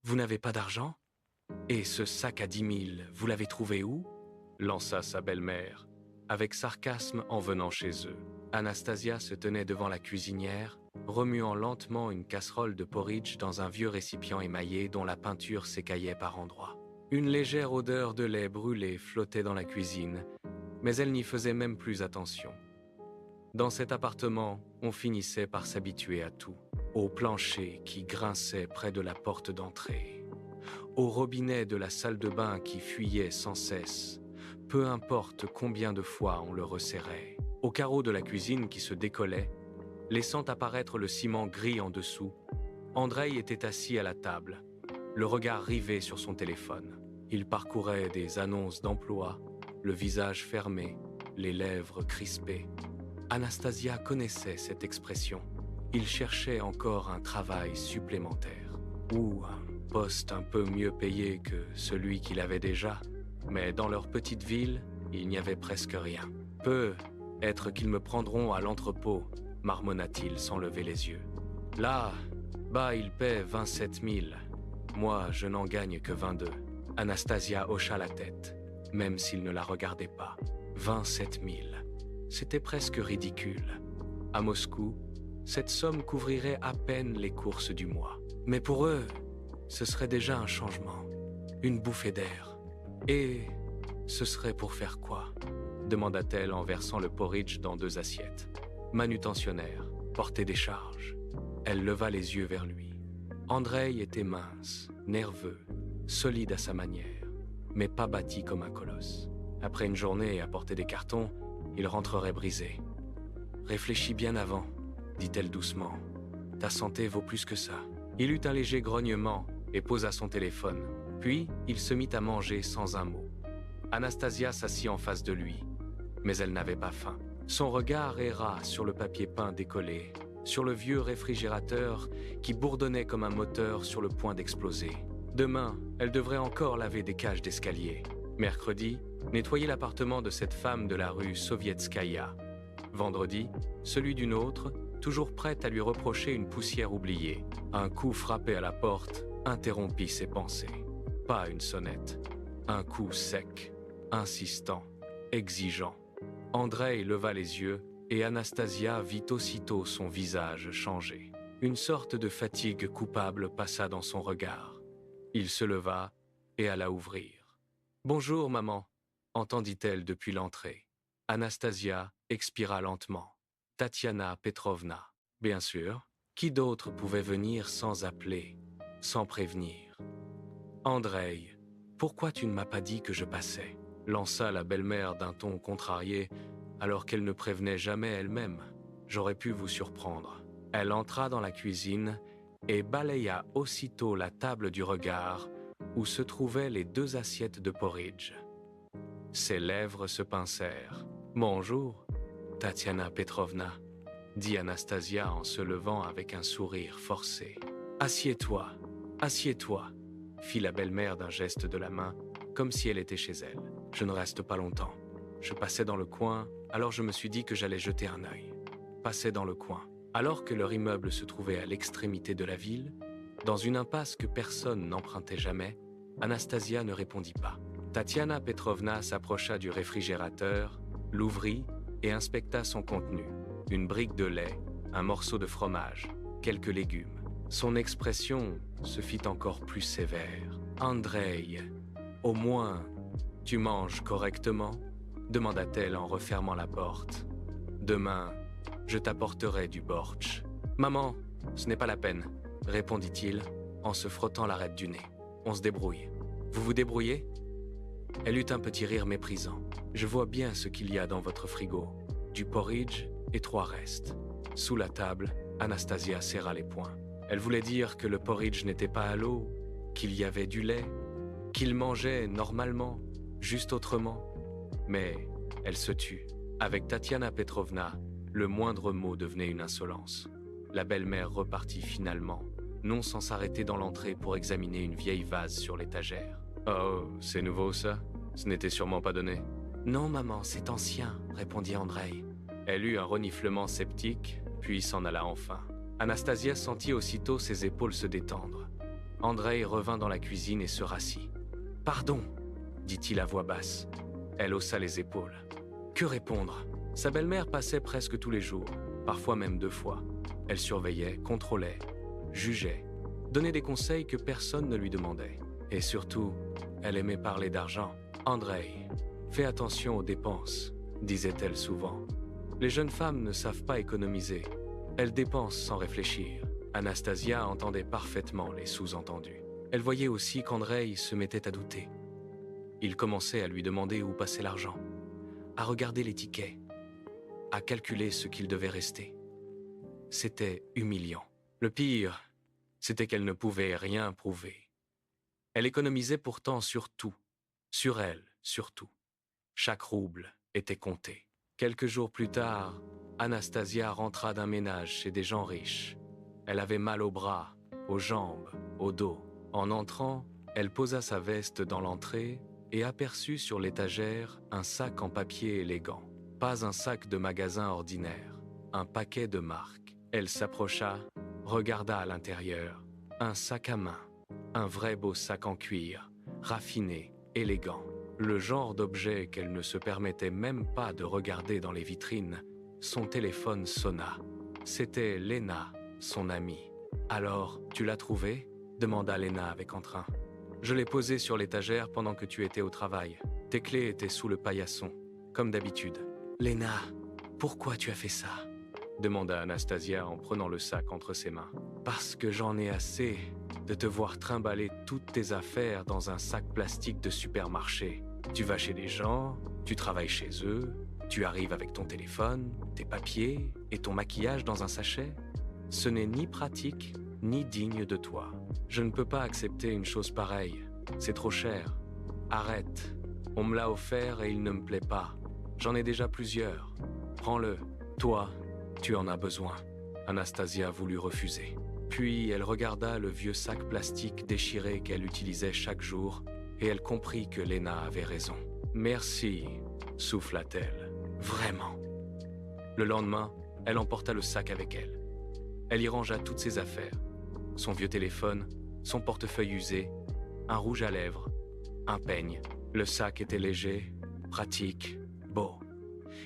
Vous n'avez pas d'argent? Et ce sac à 10 000, vous l'avez trouvé où? Lança sa belle-mère, avec sarcasme en venant chez eux. Anastasia se tenait devant la cuisinière, remuant lentement une casserole de porridge dans un vieux récipient émaillé dont la peinture s'écaillait par endroits. Une légère odeur de lait brûlé flottait dans la cuisine, mais elle n'y faisait même plus attention. Dans cet appartement, on finissait par s'habituer à tout. Au plancher qui grinçait près de la porte d'entrée, au robinet de la salle de bain qui fuyait sans cesse, peu importe combien de fois on le resserrait, au carreau de la cuisine qui se décollait, laissant apparaître le ciment gris en dessous. Andreï était assis à la table, le regard rivé sur son téléphone. Il parcourait des annonces d'emploi, le visage fermé, les lèvres crispées. Anastasia connaissait cette expression. Il cherchait encore un travail supplémentaire, ou un poste un peu mieux payé que celui qu'il avait déjà. Mais dans leur petite ville, il n'y avait presque rien. Peut-être qu'ils me prendront à l'entrepôt, marmonna-t-il sans lever les yeux. Là-bas, ils paient 27 000. Moi, je n'en gagne que 22. Anastasia hocha la tête, même s'il ne la regardait pas. 27 000. C'était presque ridicule. À Moscou, cette somme couvrirait à peine les courses du mois. Mais pour eux, ce serait déjà un changement, une bouffée d'air. Et ce serait pour faire quoi? Demanda-t-elle en versant le porridge dans 2 assiettes. Manutentionnaire, porter des charges. Elle leva les yeux vers lui. Andreï était mince, nerveux, solide à sa manière, mais pas bâti comme un colosse. Après une journée à porter des cartons, il rentrerait brisé. Réfléchis bien avant, dit-elle doucement. Ta santé vaut plus que ça. Il eut un léger grognement et posa son téléphone. Puis, il se mit à manger sans un mot. Anastasia s'assit en face de lui, mais elle n'avait pas faim. Son regard erra sur le papier peint décollé, sur le vieux réfrigérateur qui bourdonnait comme un moteur sur le point d'exploser. Demain, elle devrait encore laver des cages d'escalier. Mercredi, nettoyer l'appartement de cette femme de la rue Sovietskaya. Vendredi, celui d'une autre, toujours prête à lui reprocher une poussière oubliée. Un coup frappé à la porte interrompit ses pensées. Pas une sonnette. Un coup sec, insistant, exigeant. Andreï leva les yeux et Anastasia vit aussitôt son visage changer. Une sorte de fatigue coupable passa dans son regard. Il se leva et alla ouvrir. « Bonjour, maman », entendit-elle depuis l'entrée. Anastasia expira lentement. Tatiana Petrovna. Bien sûr, qui d'autre pouvait venir sans appeler, sans prévenir? Andreï, pourquoi tu ne m'as pas dit que je passais? Lança la belle-mère d'un ton contrarié, alors qu'elle ne prévenait jamais elle-même. J'aurais pu vous surprendre. Elle entra dans la cuisine et balaya aussitôt la table du regard où se trouvaient les 2 assiettes de porridge. Ses lèvres se pincèrent. « Bonjour, Tatiana Petrovna », dit Anastasia en se levant avec un sourire forcé. « Assieds-toi, assieds-toi », fit la belle-mère d'un geste de la main, comme si elle était chez elle. « Je ne reste pas longtemps. Je passais dans le coin, alors je me suis dit que j'allais jeter un œil. » Passait dans le coin. Alors que leur immeuble se trouvait à l'extrémité de la ville, dans une impasse que personne n'empruntait jamais, Anastasia ne répondit pas. Tatiana Petrovna s'approcha du réfrigérateur, l'ouvrit et inspecta son contenu. Une brique de lait, un morceau de fromage, quelques légumes. Son expression se fit encore plus sévère. « Andreï, au moins, tu manges correctement ?» demanda-t-elle en refermant la porte. « Demain, je t'apporterai du bortsch. »« Maman, ce n'est pas la peine, » répondit-il en se frottant l'arête du nez. « On se débrouille. »« Vous vous débrouillez ?» Elle eut un petit rire méprisant. « Je vois bien ce qu'il y a dans votre frigo. Du porridge et 3 restes. » Sous la table, Anastasia serra les poings. Elle voulait dire que le porridge n'était pas à l'eau, qu'il y avait du lait, qu'il mangeait normalement, juste autrement. Mais elle se tut. Avec Tatiana Petrovna, le moindre mot devenait une insolence. La belle-mère repartit finalement, non sans s'arrêter dans l'entrée pour examiner une vieille vase sur l'étagère. « Oh, c'est nouveau ça? Ce n'était sûrement pas donné. »« Non, maman, c'est ancien, » répondit Andreï. Elle eut un reniflement sceptique, puis s'en alla enfin. Anastasia sentit aussitôt ses épaules se détendre. Andreï revint dans la cuisine et se rassit. « Pardon !» dit-il à voix basse. Elle haussa les épaules. Que répondre? Sa belle-mère passait presque tous les jours, parfois même 2 fois. Elle surveillait, contrôlait, jugeait, donnait des conseils que personne ne lui demandait. Et surtout, elle aimait parler d'argent. « Andreï, fais attention aux dépenses », disait-elle souvent. Les jeunes femmes ne savent pas économiser. Elles dépensent sans réfléchir. Anastasia entendait parfaitement les sous-entendus. Elle voyait aussi qu'Andreï se mettait à douter. Il commençait à lui demander où passait l'argent, à regarder les tickets, à calculer ce qu'il devait rester. C'était humiliant. Le pire, c'était qu'elle ne pouvait rien prouver. Elle économisait pourtant sur tout, sur elle surtout. Chaque rouble était compté. Quelques jours plus tard, Anastasia rentra d'un ménage chez des gens riches. Elle avait mal aux bras, aux jambes, au dos. En entrant, elle posa sa veste dans l'entrée et aperçut sur l'étagère un sac en papier élégant. Pas un sac de magasin ordinaire, un paquet de marque. Elle s'approcha, regarda à l'intérieur. Un sac à main, un vrai beau sac en cuir, raffiné, élégant. Le genre d'objet qu'elle ne se permettait même pas de regarder dans les vitrines. Son téléphone sonna. C'était Lena, son amie. « Alors, tu l'as trouvé ?» demanda Lena avec entrain. « Je l'ai posé sur l'étagère pendant que tu étais au travail. Tes clés étaient sous le paillasson, comme d'habitude. »« Lena, pourquoi tu as fait ça ?» demanda Anastasia en prenant le sac entre ses mains. « Parce que j'en ai assez de te voir trimballer toutes tes affaires dans un sac plastique de supermarché. Tu vas chez les gens, tu travailles chez eux, tu arrives avec ton téléphone, tes papiers et ton maquillage dans un sachet. Ce n'est ni pratique, ni digne de toi. Je ne peux pas accepter une chose pareille. C'est trop cher. Arrête. On me l'a offert et il ne me plaît pas. J'en ai déjà plusieurs. Prends-le. Toi, tu en as besoin. » Anastasia voulut refuser. Puis elle regarda le vieux sac plastique déchiré qu'elle utilisait chaque jour et elle comprit que Lena avait raison. « Merci, » souffla-t-elle. « Vraiment. » Le lendemain, elle emporta le sac avec elle. Elle y rangea toutes ses affaires. Son vieux téléphone, son portefeuille usé, un rouge à lèvres, un peigne. Le sac était léger, pratique, beau.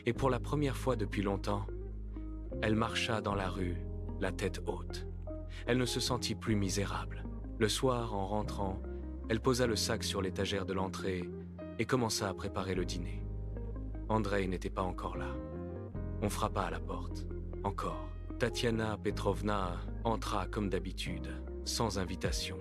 Et pour la première fois depuis longtemps, elle marcha dans la rue, la tête haute. Elle ne se sentit plus misérable. Le soir, en rentrant, elle posa le sac sur l'étagère de l'entrée et commença à préparer le dîner. Andreï n'était pas encore là. On frappa à la porte. Encore. Tatiana Petrovna entra comme d'habitude, sans invitation.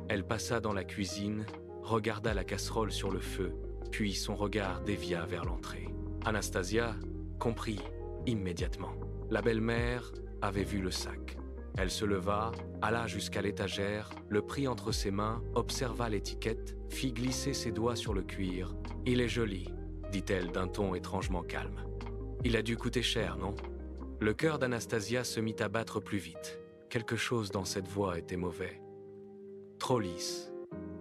Elle passa dans la cuisine, regarda la casserole sur le feu, puis son regard dévia vers l'entrée. Anastasia comprit immédiatement. La belle-mère avait vu le sac. Elle se leva, alla jusqu'à l'étagère, le prit entre ses mains, observa l'étiquette, fit glisser ses doigts sur le cuir. « Il est joli », dit-elle d'un ton étrangement calme. « Il a dû coûter cher, non ?» Le cœur d'Anastasia se mit à battre plus vite. Quelque chose dans cette voix était mauvais. Trop lisse,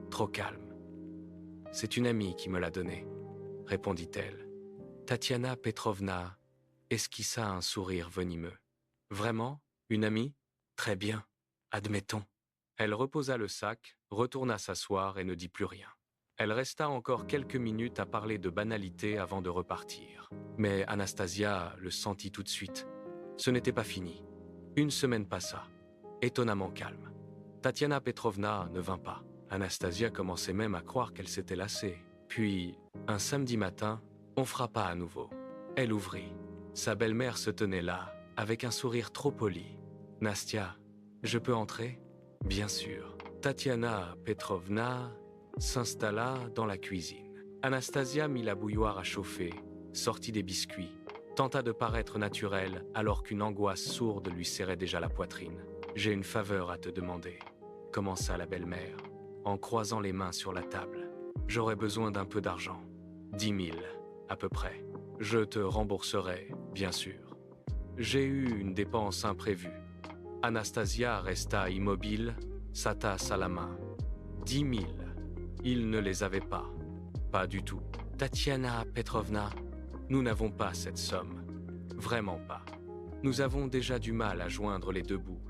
trop calme. « C'est une amie qui me l'a donné », répondit-elle. Tatiana Petrovna esquissa un sourire venimeux. « Vraiment? Une amie? Très bien, admettons. » Elle reposa le sac, retourna s'asseoir et ne dit plus rien. Elle resta encore quelques minutes à parler de banalités avant de repartir. Mais Anastasia le sentit tout de suite. Ce n'était pas fini. Une semaine passa, étonnamment calme. Tatiana Petrovna ne vint pas. Anastasia commençait même à croire qu'elle s'était lassée. Puis, un samedi matin, on frappa à nouveau. Elle ouvrit. Sa belle-mère se tenait là, avec un sourire trop poli. « Nastia, je peux entrer ?» « Bien sûr. » Tatiana Petrovna s'installa dans la cuisine. Anastasia mit la bouilloire à chauffer, sortit des biscuits, tenta de paraître naturelle alors qu'une angoisse sourde lui serrait déjà la poitrine. « J'ai une faveur à te demander », commença la belle-mère, en croisant les mains sur la table. « J'aurais besoin d'un peu d'argent. 10 000, à peu près. Je te rembourserai, bien sûr. J'ai eu une dépense imprévue. » Anastasia resta immobile, sa tasse à la main. 10 000. Il ne les avait pas. Pas du tout. « Tatiana Petrovna, nous n'avons pas cette somme. Vraiment pas. Nous avons déjà du mal à joindre les deux bouts. »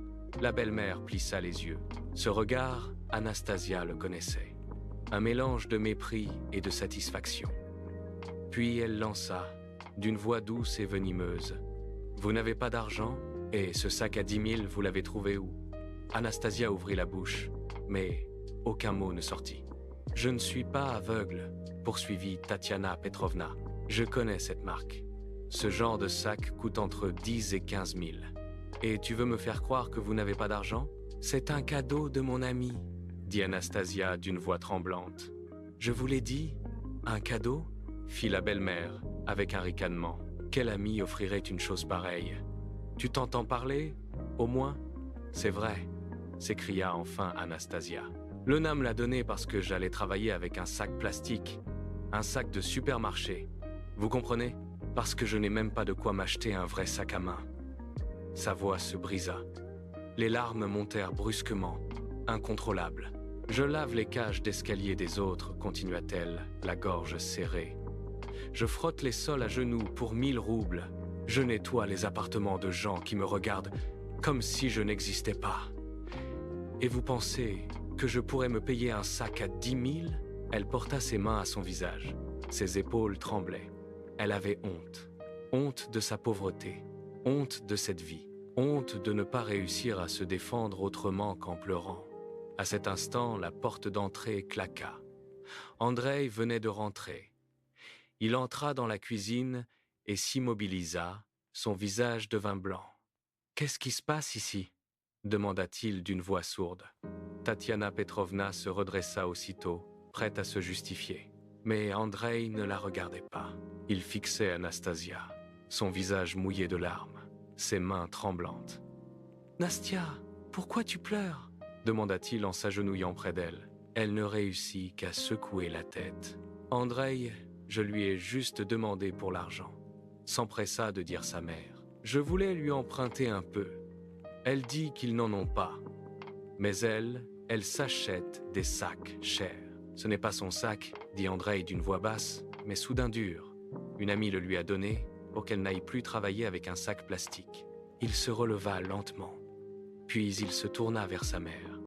La belle-mère plissa les yeux. Ce regard Anastasia le connaissait. Un mélange de mépris et de satisfaction. Puis elle lança, d'une voix douce et venimeuse. « Vous n'avez pas d'argent? Et ce sac à 10 000, vous l'avez trouvé où ?» Anastasia ouvrit la bouche, mais aucun mot ne sortit. « Je ne suis pas aveugle, » poursuivit Tatiana Petrovna. « Je connais cette marque. Ce genre de sac coûte entre 10 et 15 000. Et tu veux me faire croire que vous n'avez pas d'argent? C'est un cadeau de mon ami, dit Anastasia d'une voix tremblante. Je vous l'ai dit, un cadeau? Fit la belle-mère, avec un ricanement. Quel ami offrirait une chose pareille? Tu t'entends parler, au moins? C'est vrai, s'écria enfin Anastasia. Lena me l'a donné parce que j'allais travailler avec un sac plastique, un sac de supermarché. Vous comprenez? Parce que je n'ai même pas de quoi m'acheter un vrai sac à main. Sa voix se brisa. Les larmes montèrent brusquement, incontrôlables. Je lave les cages d'escalier des autres, continua-t-elle, la gorge serrée. Je frotte les sols à genoux pour 1000 roubles. Je nettoie les appartements de gens qui me regardent comme si je n'existais pas. Et vous pensez que je pourrais me payer un sac à 10 000? Elle porta ses mains à son visage. Ses épaules tremblaient. Elle avait honte. Honte de sa pauvreté. Honte de cette vie. Honte de ne pas réussir à se défendre autrement qu'en pleurant. À cet instant, la porte d'entrée claqua. Andreï venait de rentrer. Il entra dans la cuisine et s'immobilisa, son visage devint blanc. « Qu'est-ce qui se passe ici ?» demanda-t-il d'une voix sourde. Tatiana Petrovna se redressa aussitôt, prête à se justifier. Mais Andreï ne la regardait pas. Il fixait Anastasia, son visage mouillé de larmes, ses mains tremblantes. « Nastia, pourquoi tu pleures ?» demanda-t-il en s'agenouillant près d'elle. Elle ne réussit qu'à secouer la tête. « Andreï, je lui ai juste demandé pour l'argent. » S'empressa de dire sa mère. « Je voulais lui emprunter un peu. Elle dit qu'ils n'en ont pas. Mais elle s'achète des sacs chers. » « Ce n'est pas son sac, dit Andreï d'une voix basse, mais soudain dur. Une amie le lui a donné pour qu'elle n'aille plus travailler avec un sac plastique. » Il se releva lentement. Puis il se tourna vers sa mère.